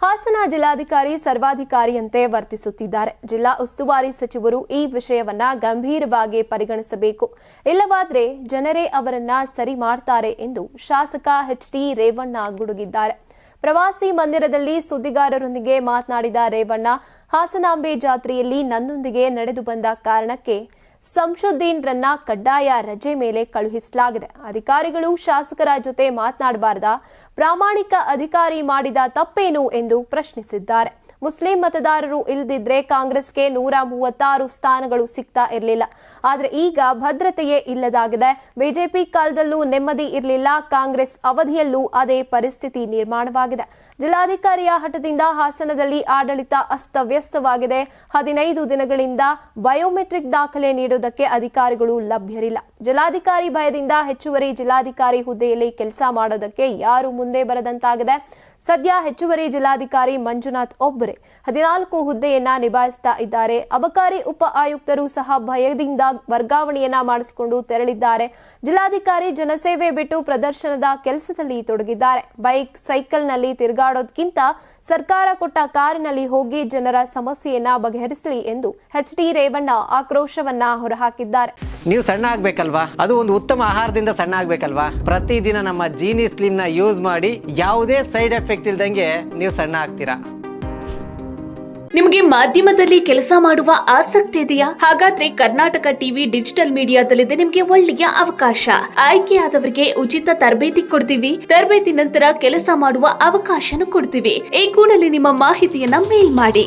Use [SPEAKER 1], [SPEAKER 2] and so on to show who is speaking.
[SPEAKER 1] ಹಾಸನ ಜಿಲ್ಲಾಧಿಕಾರಿ ಸರ್ವಾಧಿಕಾರಿಯಂತೆ ವರ್ತಿಸುತ್ತಿದ್ದಾರೆ. ಜಿಲ್ಲಾ ಉಸ್ತುವಾರಿ ಸಚಿವರು ಈ ವಿಷಯವನ್ನ ಗಂಭೀರವಾಗಿ ಪರಿಗಣಿಸಬೇಕು. ಇಲ್ಲವಾದರೆ ಜನರೇ ಅವರನ್ನ ಸರಿ ಮಾಡ್ತಾರೆ ಎಂದು ಶಾಸಕ ಎಚ್.ಡಿ. ರೇವಣ್ಣ ಗುಡುಗಿದ್ದಾರೆ. ಪ್ರವಾಸಿ ಮಂದಿರದಲ್ಲಿ ಸುದ್ದಿಗಾರರೊಂದಿಗೆ ಮಾತನಾಡಿದ ರೇವಣ್ಣ, ಹಾಸನಾಂಬೆ ಜಾತ್ರೆಯಲ್ಲಿ ನನ್ನೊಂದಿಗೆ ನಡೆದು ಬಂದ ಕಾರಣಕ್ಕೆ ಸಂಶುದ್ದೀನ್ರನ್ನ ಕಡ್ಡಾಯ ರಜೆ ಮೇಲೆ ಕಳುಹಿಸಲಾಗಿದೆ. ಅಧಿಕಾರಿಗಳು ಶಾಸಕರ ಜೊತೆ ಮಾತನಾಡಬಾರದಾ? ಪ್ರಾಮಾಣಿಕ ಅಧಿಕಾರಿ ಮಾಡಿದ ತಪ್ಪೇನು ಎಂದು ಪ್ರಶ್ನಿಸಿದ್ದಾರೆ. ಮುಸ್ಲಿಂ ಮತದಾರರು ಇಲ್ಲದಿದ್ರೆ ಕಾಂಗ್ರೆಸ್ಗೆ 136 ಸ್ಥಾನಗಳು ಸಿಗ್ತಾ ಇರಲಿಲ್ಲ. ಆದರೆ ಈಗ ಭದ್ರತೆಯೇ ಇಲ್ಲದಾಗಿದೆ. ಬಿಜೆಪಿ ಕಾಲದಲ್ಲೂ ನೆಮ್ಮದಿ ಇರಲಿಲ್ಲ, ಕಾಂಗ್ರೆಸ್ ಅವಧಿಯಲ್ಲೂ ಅದೇ ಪರಿಸ್ಥಿತಿ ನಿರ್ಮಾಣವಾಗಿದೆ. ಜಿಲ್ಲಾಧಿಕಾರಿಯ ಹಠದಿಂದ ಹಾಸನದಲ್ಲಿ ಆಡಳಿತ ಅಸ್ತವ್ಯಸ್ತವಾಗಿದೆ. 15 ದಿನಗಳಿಂದ ಬಯೋಮೆಟ್ರಿಕ್ ದಾಖಲೆ ನೀಡುವುದಕ್ಕೆ ಅಧಿಕಾರಿಗಳು ಲಭ್ಯರಿಲ್ಲ. ಜಿಲ್ಲಾಧಿಕಾರಿ ಭಯದಿಂದ ಹೆಚ್ಚುವರಿ ಜಿಲ್ಲಾಧಿಕಾರಿ ಹುದ್ದೆಯಲ್ಲಿ ಕೆಲಸ ಮಾಡೋದಕ್ಕೆ ಯಾರು ಮುಂದೆ ಬರದಂತಾಗಿದೆ. ಸದ್ಯ ಹೆಚ್ಚುವರಿ ಜಿಲ್ಲಾಧಿಕಾರಿ ಮಂಜುನಾಥ್ ಒಬ್ಬರೇ 14 ಹುದ್ದೆಯನ್ನ ನಿಭಾಯಿಸ್ತಾ ಇದ್ದಾರೆ. ಅಬಕಾರಿ ಉಪ ಆಯುಕ್ತರು ಸಹ ಭಯದಿಂದ ವರ್ಗಾವಣೆಯನ್ನ ಮಾಡಿಸಿಕೊಂಡು ತೆರಳಿದ್ದಾರೆ. ಜಿಲ್ಲಾಧಿಕಾರಿ ಜನಸೇವೆ ಬಿಟ್ಟು ಪ್ರದರ್ಶನದ ಕೆಲಸದಲ್ಲಿ ತೊಡಗಿದ್ದಾರೆ. ಬೈಕ್, ಸೈಕಲ್ನಲ್ಲಿ ತಿರುಗಾಡೋದಕ್ಕಿಂತ ಸರ್ಕಾರ ಕೊಟ್ಟ ಕಾರಿನಲ್ಲಿ ಹೋಗಿ ಜನರ ಸಮಸ್ಯೆಯನ್ನ ಬಗೆಹರಿಸಲಿ ಎಂದು ಎಚ್.ಡಿ. ರೇವಣ್ಣ ಆಕ್ರೋಶವನ್ನ ಹೊರಹಾಕಿದ್ದಾರೆ.
[SPEAKER 2] ನೀವು ಸಣ್ಣ ಆಗ್ಬೇಕಲ್ವಾ? ಅದು ಒಂದು ಉತ್ತಮ ಆಹಾರದಿಂದ ಸಣ್ಣ ಆಗ್ಬೇಕಲ್ವಾ? ಪ್ರತಿದಿನ ನಮ್ಮ ಜೀನಿ ಸ್ಲಿಮ್ ನ ಯೂಸ್ ಮಾಡಿ ಯಾವುದೇ ಸೈಡ್ ಎಫೆಕ್ಟ್ ಇಲ್ದಂಗೆ ನೀವು ಸಣ್ಣ ಆಗ್ತೀರಾ.
[SPEAKER 3] ನಿಮಗೆ ಮಾಧ್ಯಮದಲ್ಲಿ ಕೆಲಸ ಮಾಡುವ ಆಸಕ್ತಿ ಇದೆಯಾ? ಹಾಗಾದ್ರೆ ಕರ್ನಾಟಕ ಟಿವಿ ಡಿಜಿಟಲ್ ಮೀಡಿಯಾದಲ್ಲಿದೆ ನಿಮಗೆ ಒಳ್ಳೆಯ ಅವಕಾಶ. ಆಯ್ಕೆಯಾದವರಿಗೆ ಉಚಿತ ತರಬೇತಿ ಕೊಡ್ತೀವಿ. ತರಬೇತಿ ನಂತರ ಕೆಲಸ ಮಾಡುವ ಅವಕಾಶನೂ ಕೊಡ್ತೀವಿ. ಈ ಕೂಡಲೇ ನಿಮ್ಮ ಮಾಹಿತಿಯನ್ನ ಮೇಲ್ ಮಾಡಿ.